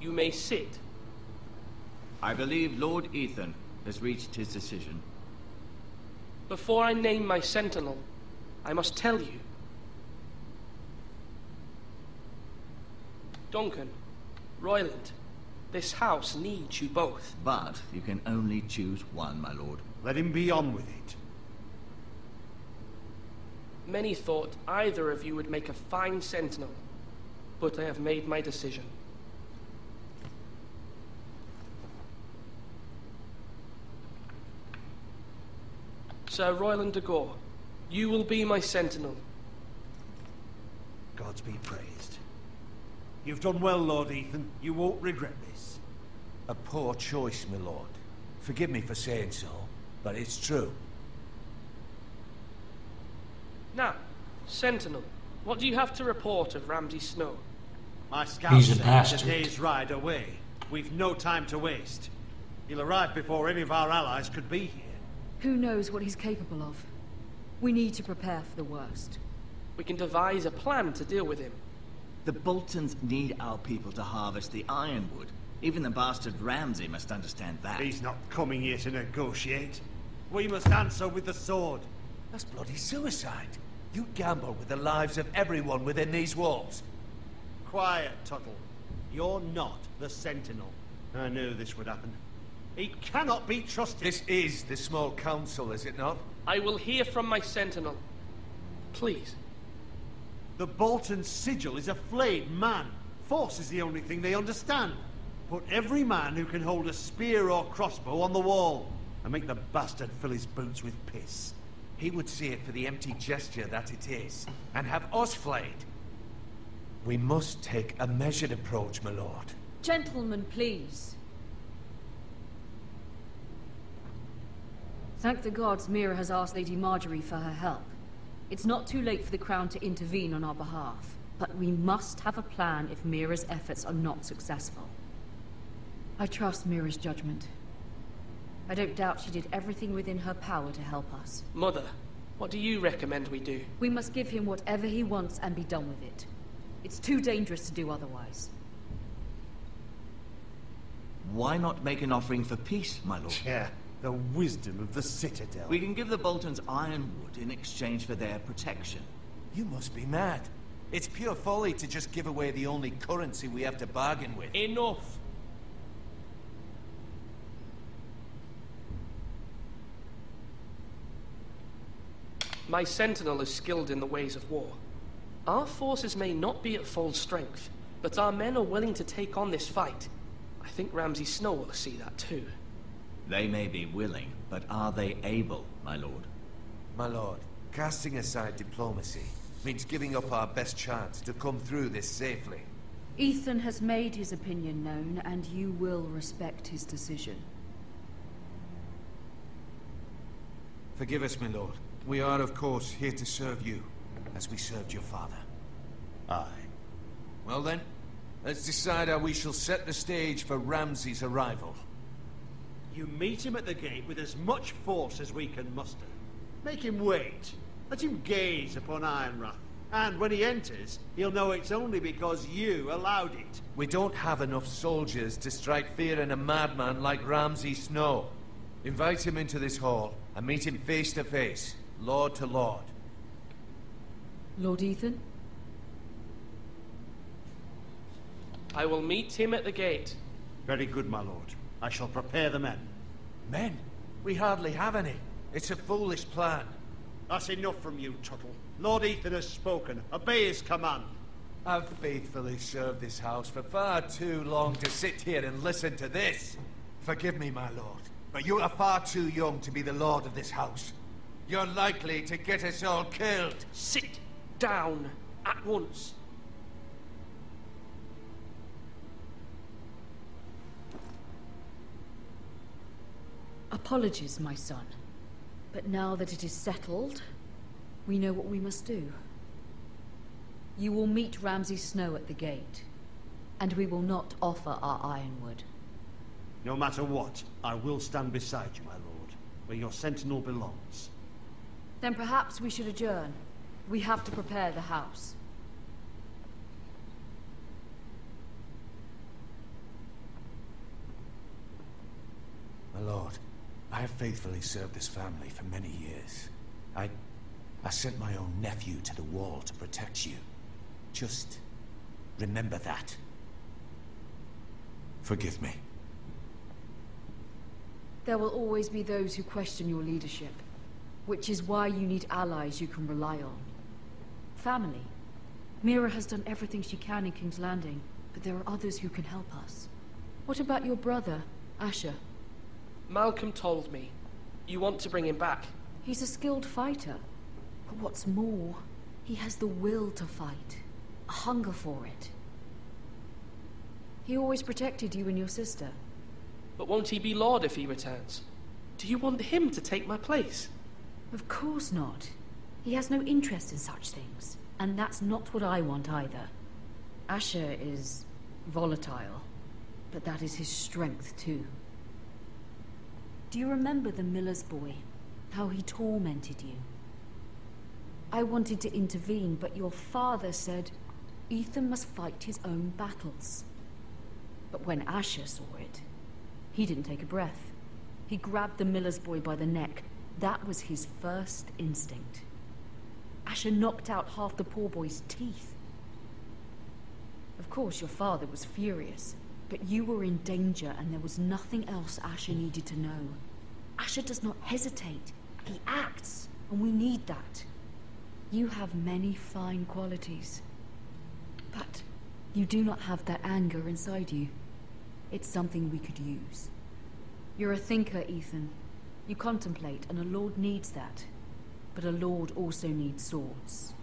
You may sit. I believe Lord Ethan has reached his decision. Before I name my sentinel, I must tell you. Duncan, Royland, this house needs you both. But you can only choose one, my lord. Let him be on with it. Many thought either of you would make a fine sentinel, but I have made my decision. Sir Royland de Gore, you will be my sentinel. Gods be praised. You've done well, Lord Ethan. You won't regret this. A poor choice, my lord. Forgive me for saying so, but it's true. Now, sentinel, what do you have to report of Ramsay Snow? My scouts He's a say it's bastard. a day's ride away. We've no time to waste. He'll arrive before any of our allies could be here. Who knows what he's capable of? We need to prepare for the worst. We can devise a plan to deal with him. The Boltons need our people to harvest the ironwood. Even the bastard Ramsay must understand that. He's not coming here to negotiate. We must answer with the sword. That's bloody suicide. You gamble with the lives of everyone within these walls. Quiet, Tuttle. You're not the Sentinel. I knew this would happen. He cannot be trusted. This is the small council, is it not? I will hear from my sentinel. Please. The Bolton sigil is a flayed man. Force is the only thing they understand. Put every man who can hold a spear or crossbow on the wall, and make the bastard fill his boots with piss. He would see it for the empty gesture that it is, and have us flayed. We must take a measured approach, my lord. Gentlemen, please. Thank the gods Mira has asked Lady Marjorie for her help. It's not too late for the Crown to intervene on our behalf, but we must have a plan if Mira's efforts are not successful. I trust Mira's judgment. I don't doubt she did everything within her power to help us. Mother, what do you recommend we do? We must give him whatever he wants and be done with it. It's too dangerous to do otherwise. Why not make an offering for peace, my lord? Yeah, the wisdom of the Citadel. We can give the Boltons ironwood in exchange for their protection. You must be mad. It's pure folly to just give away the only currency we have to bargain with. Enough! My sentinel is skilled in the ways of war. Our forces may not be at full strength, but our men are willing to take on this fight. I think Ramsay Snow will see that too. They may be willing, but are they able, my lord? My lord, casting aside diplomacy means giving up our best chance to come through this safely. Ethan has made his opinion known, and you will respect his decision. Forgive us, my lord. We are, of course, here to serve you, as we served your father. Aye. Well then, let's decide how we shall set the stage for Ramsay's arrival. You meet him at the gate with as much force as we can muster. Make him wait. Let him gaze upon Ironrath. And when he enters, he'll know it's only because you allowed it. We don't have enough soldiers to strike fear in a madman like Ramsay Snow. Invite him into this hall and meet him face to face, lord to lord. Lord Ethan? I will meet him at the gate. Very good, my lord. I shall prepare the men. Men? We hardly have any. It's a foolish plan. That's enough from you, Tuttle. Lord Ethan has spoken. Obey his command. I've faithfully served this house for far too long to sit here and listen to this. Forgive me, my lord, but you are far too young to be the lord of this house. You're likely to get us all killed. Sit down at once. Apologies, my son. But now that it is settled, we know what we must do. You will meet Ramsay Snow at the gate, and we will not offer our ironwood. No matter what, I will stand beside you, my lord, where your sentinel belongs. Then perhaps we should adjourn. We have to prepare the house. My lord, I have faithfully served this family for many years. I sent my own nephew to the wall to protect you. Just remember that. Forgive me. There will always be those who question your leadership, which is why you need allies you can rely on. Family. Mira has done everything she can in King's Landing, but there are others who can help us. What about your brother, Asher? Malcolm told me. You want to bring him back? He's a skilled fighter. But what's more, he has the will to fight. A hunger for it. He always protected you and your sister. But won't he be Lord if he returns? Do you want him to take my place? Of course not. He has no interest in such things. And that's not what I want either. Asher is volatile, but that is his strength too. Do you remember the miller's boy? How he tormented you? I wanted to intervene, but your father said Ethan must fight his own battles. But when Asher saw it, he didn't take a breath. He grabbed the miller's boy by the neck. That was his first instinct. Asher knocked out half the poor boy's teeth. Of course, your father was furious, but you were in danger and there was nothing else Asher needed to know. Asher does not hesitate. He acts, and we need that. You have many fine qualities, but you do not have that anger inside you. It's something we could use. You're a thinker, Ethan. You contemplate, and a lord needs that. But a lord also needs swords.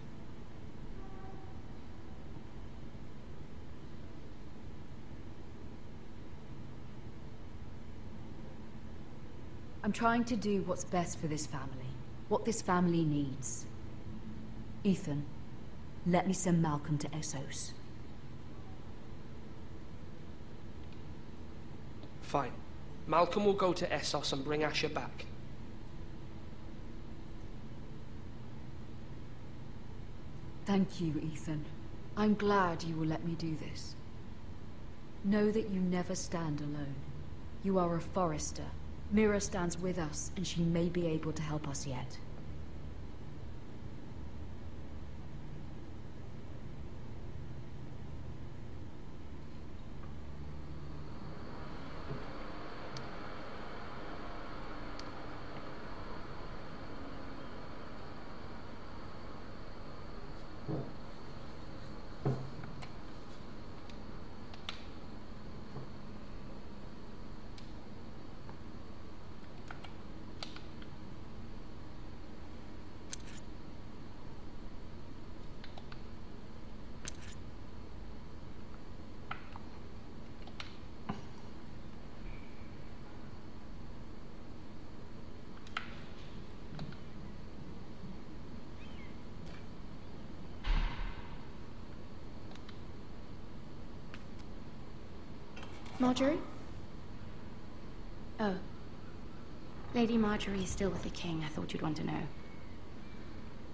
I'm trying to do what's best for this family. What this family needs. Ethan, let me send Malcolm to Essos. Fine. Malcolm will go to Essos and bring Asher back. Thank you, Ethan. I'm glad you will let me do this. Know that you never stand alone. You are a Forester. Mira stands with us, and she may be able to help us yet. Marjorie? Oh. Lady Marjorie is still with the king. I thought you'd want to know.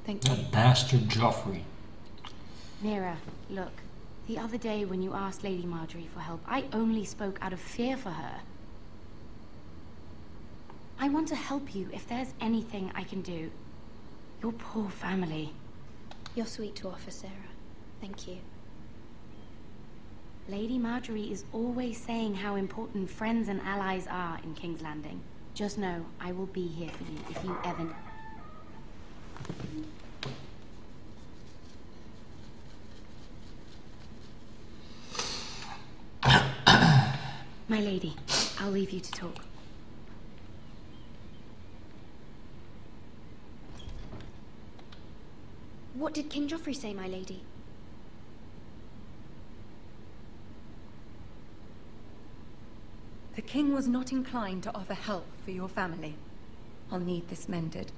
Thank you. That bastard Joffrey. Mira, look. The other day when you asked Lady Marjorie for help, I only spoke out of fear for her. I want to help you if there's anything I can do. Your poor family. You're sweet to offer, Sarah. Thank you. Lady Marjorie is always saying how important friends and allies are in King's Landing. Just know, I will be here for you if you ever... My lady, I'll leave you to talk. What did King Joffrey say, my lady? The king was not inclined to offer help for your family. I'll need this mended.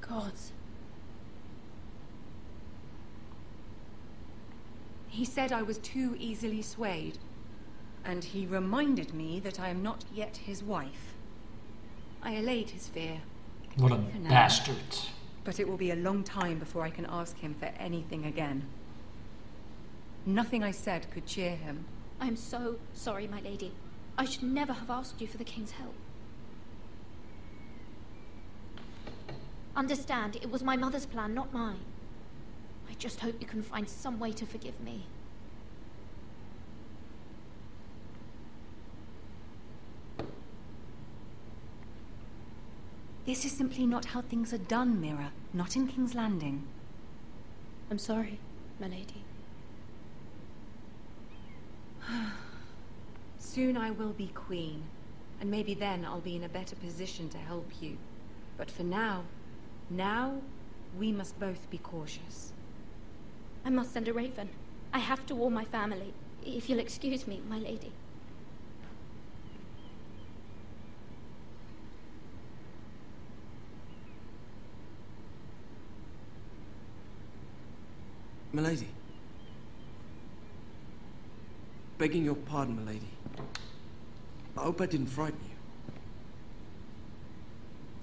Gods. He said I was too easily swayed. And he reminded me that I am not yet his wife. I allayed his fear. What a for now. bastard. But it will be a long time before I can ask him for anything again. Nothing I said could cheer him. I'm so sorry, my lady. I should never have asked you for the king's help. Understand, it was my mother's plan, not mine. I just hope you can find some way to forgive me. This is simply not how things are done, Mira. Not in King's Landing. I'm sorry, my lady. Soon I will be queen, and maybe then I'll be in a better position to help you. But for now, we must both be cautious. I must send a raven. I have to warn my family. If you'll excuse me, my lady. Milady. Begging your pardon, milady. I hope I didn't frighten you.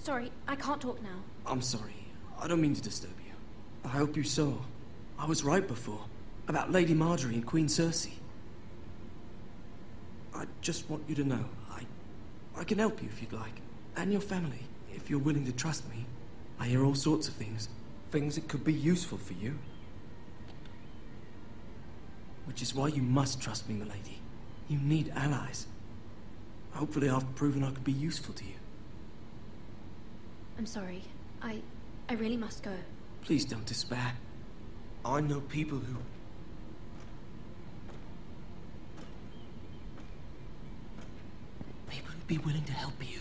Sorry, I can't talk now. I'm sorry. I don't mean to disturb you. I hope you saw. I was right before. About Lady Marjorie and Queen Cersei. I just want you to know, I can help you if you'd like. And your family, if you're willing to trust me. I hear all sorts of things. Things that could be useful for you. Which is why you must trust me, milady. You need allies. Hopefully I've proven I could be useful to you. I'm sorry. I really must go. Please don't despair. I know people who... People who'd be willing to help you.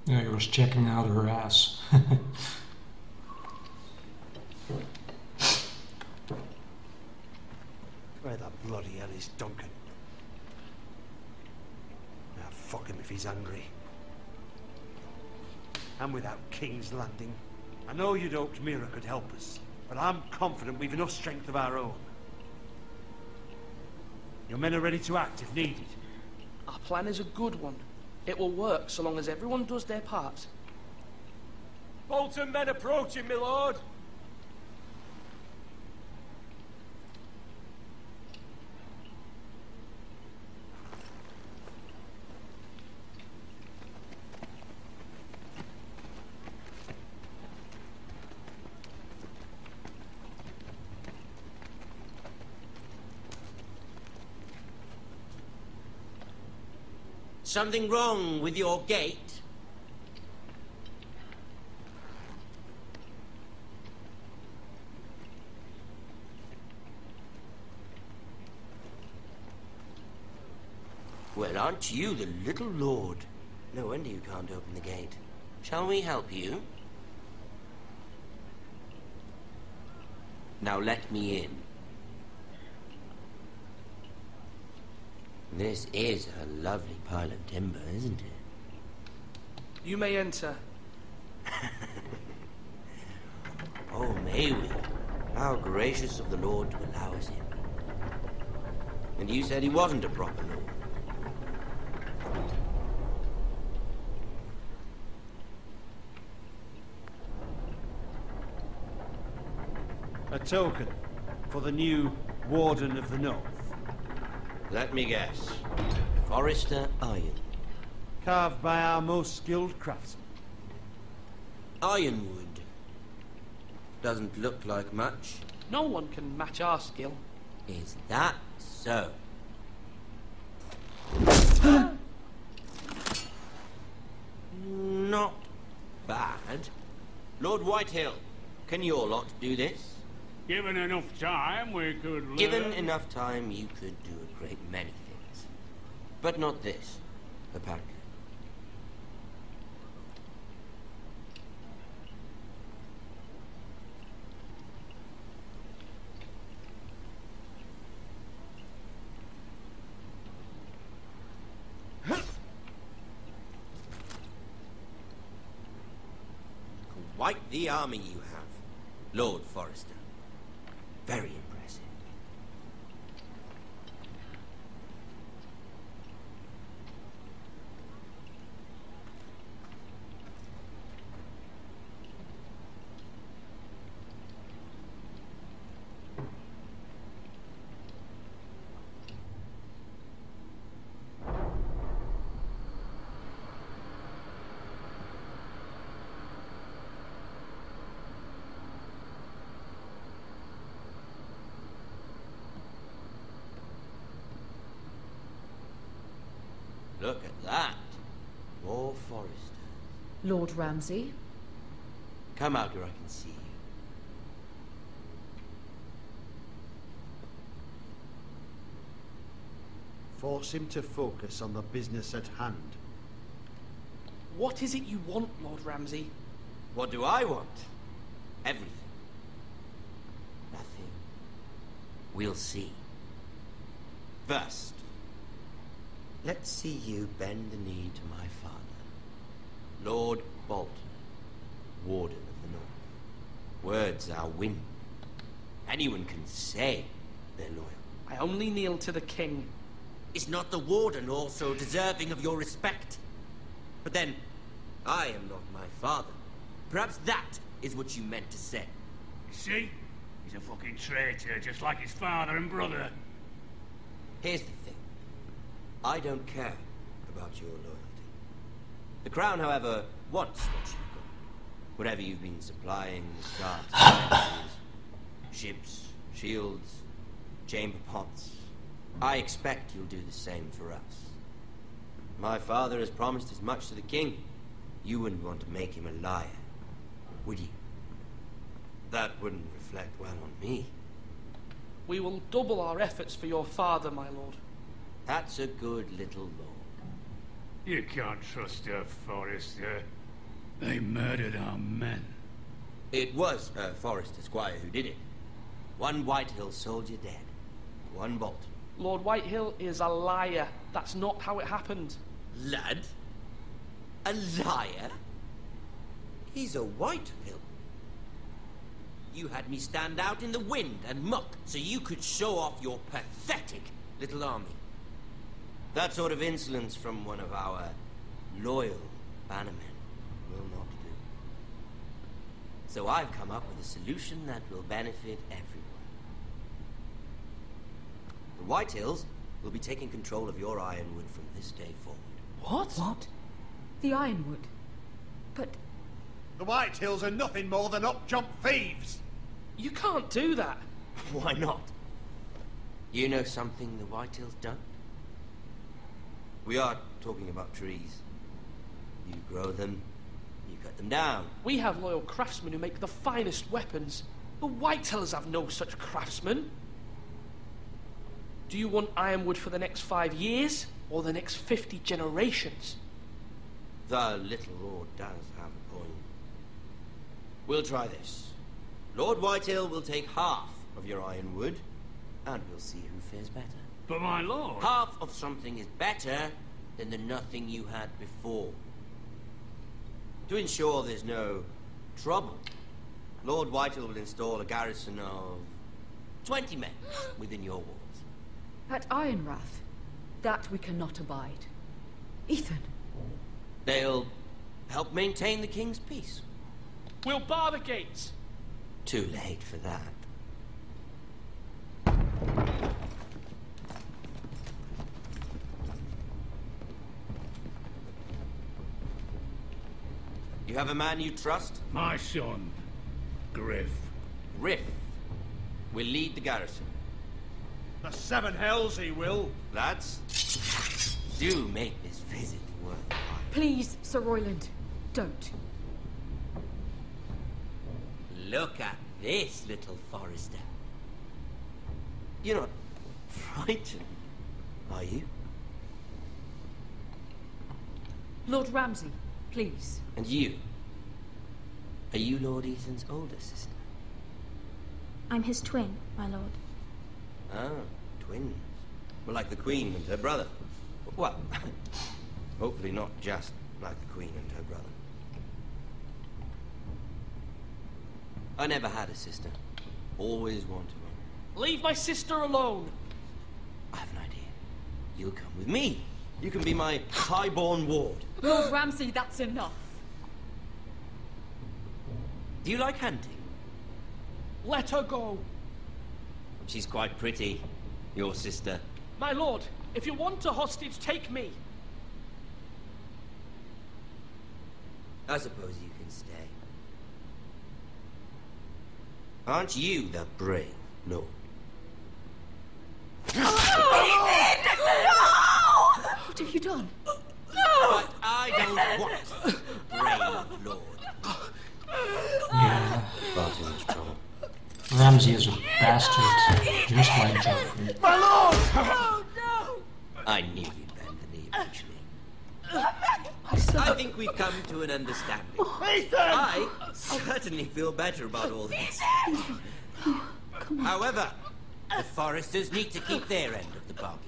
Yeah, he was checking out her ass. Where the bloody hell is Duncan? Now fuck him if he's hungry. And without King's Landing, I know you'd hoped Mira could help us, but I'm confident we've enough strength of our own. Your men are ready to act if needed. Our plan is a good one. It will work so long as everyone does their part. Bolton men approaching, my lord! Something wrong with your gate? Well, aren't you the little lord? No wonder you can't open the gate. Shall we help you? Now let me in. This is a lovely pile of timber, isn't it? You may enter. Oh, may we? How gracious of the Lord to allow us in. And you said he wasn't a proper lord. A token for the new Warden of the North. Let me guess. Forrester Iron. Carved by our most skilled craftsmen. Ironwood. Doesn't look like much. No one can match our skill. Is that so? Not bad. Lord Whitehill, can your lot do this? Given enough time, we could learn. Given enough time, you could do a great many things. But not this, apparently. Quite the army you have, Lord Forrester. Very impressive. Look at that. More Forresters. Lord Ramsay? Come out where I can see you. Force him to focus on the business at hand. What is it you want, Lord Ramsay? What do I want? Everything. Nothing. We'll see. First, let's see you bend the knee to my father, Lord Bolton, Warden of the North. Words are wind. Anyone can say they're loyal. I only kneel to the king. Is not the Warden also deserving of your respect? But then, I am not my father. Perhaps that is what you meant to say. You see? He's a fucking traitor, just like his father and brother. Here's the thing. I don't care about your loyalty. The Crown, however, wants what you've got. Whatever you've been supplying the Scarps for centuries. Ships, shields, chamber pots. I expect you'll do the same for us. My father has promised as much to the king. You wouldn't want to make him a liar, would you? That wouldn't reflect well on me. We will double our efforts for your father, my lord. That's a good little lord. You can't trust her, Forrester. They murdered our men. It was Forrester Squire who did it. One Whitehill soldier dead. One Bolton. Lord Whitehill is a liar. That's not how it happened. Lad? A liar? He's a Whitehill. You had me stand out in the wind and muck so you could show off your pathetic little army. That sort of insolence from one of our loyal bannermen will not do. So I've come up with a solution that will benefit everyone. The Whitehills will be taking control of your ironwood from this day forward. What? What? The Ironwood? But... The Whitehills are nothing more than up-jump thieves! You can't do that. Why not? You know something the Whitehills don't? We are talking about trees. You grow them, you cut them down. We have loyal craftsmen who make the finest weapons. The Whitehills have no such craftsmen. Do you want ironwood for the next 5 years, or the next 50 generations? The little lord does have a point. We'll try this. Lord Whitehill will take half of your ironwood, and we'll see who fares better. But my lord... Half of something is better than the nothing you had before. To ensure there's no trouble, Lord Whitehill will install a garrison of 20 men within your walls. At Ironrath, that we cannot abide. Ethan. They'll help maintain the king's peace. We'll bar the gates. Too late for that. You have a man you trust? My son, Griff. Griff will lead the garrison. The seven hells he will. Lads, do make this visit worthwhile. Please, Sir Royland, don't. Look at this, little Forester. You're not frightened, are you? Lord Ramsay, please. And you? Are you Lord Ethan's older sister? I'm his twin, my lord. Ah, twins. Well, like the Queen and her brother. Well, hopefully not just like the Queen and her brother. I never had a sister. Always wanted one. Leave my sister alone. I have an idea. You'll come with me. You can be my highborn ward. Lord Ramsay, that's enough. Do you like hunting? Let her go. She's quite pretty, your sister. My lord, if you want a hostage, take me. I suppose you can stay. Aren't you the brave lord? What have you done? But I don't want brave lord. Yeah. Far too much trouble. Ramsay is a bastard, just like Joffrey. My lord! Oh, no! I knew you'd bend the knee eventually. I think we've come to an understanding. Ethan! I certainly feel better about all this. However, the Foresters need to keep their end of the bargain.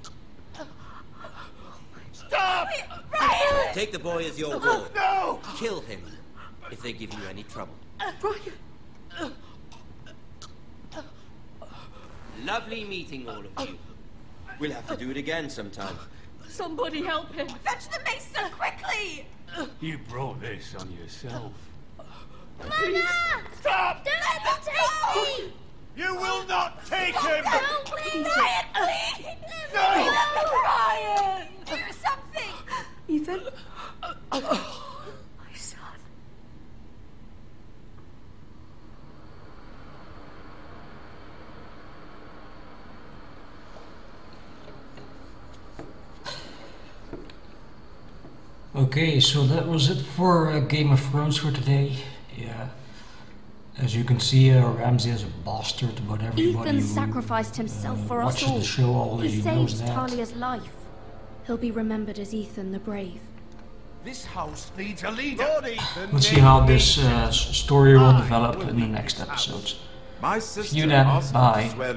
Stop! Take the boy as your ward. No! Kill him if they give you any trouble. Brian! Lovely meeting all of you. We'll have to do it again sometime. Somebody help him! Fetch the mason quickly! You brought this on yourself. Please, stop! Don't let them take me! You will not take him! No, please! Ryan, please! No! Ryan! Do something! Ethan? My son. Okay, so that was it for Game of Thrones for today. Yeah. As you can see, Ramsay is a bastard, but everybody Ethan who sacrificed himself for us watches all. the show already He knows saved that. Talia's life. He'll be remembered as Ethan the Brave. This house needs a leader. Lord Ethan, Let's see how this story will develop in the next episodes. My See sister you then. asked me Bye. to swear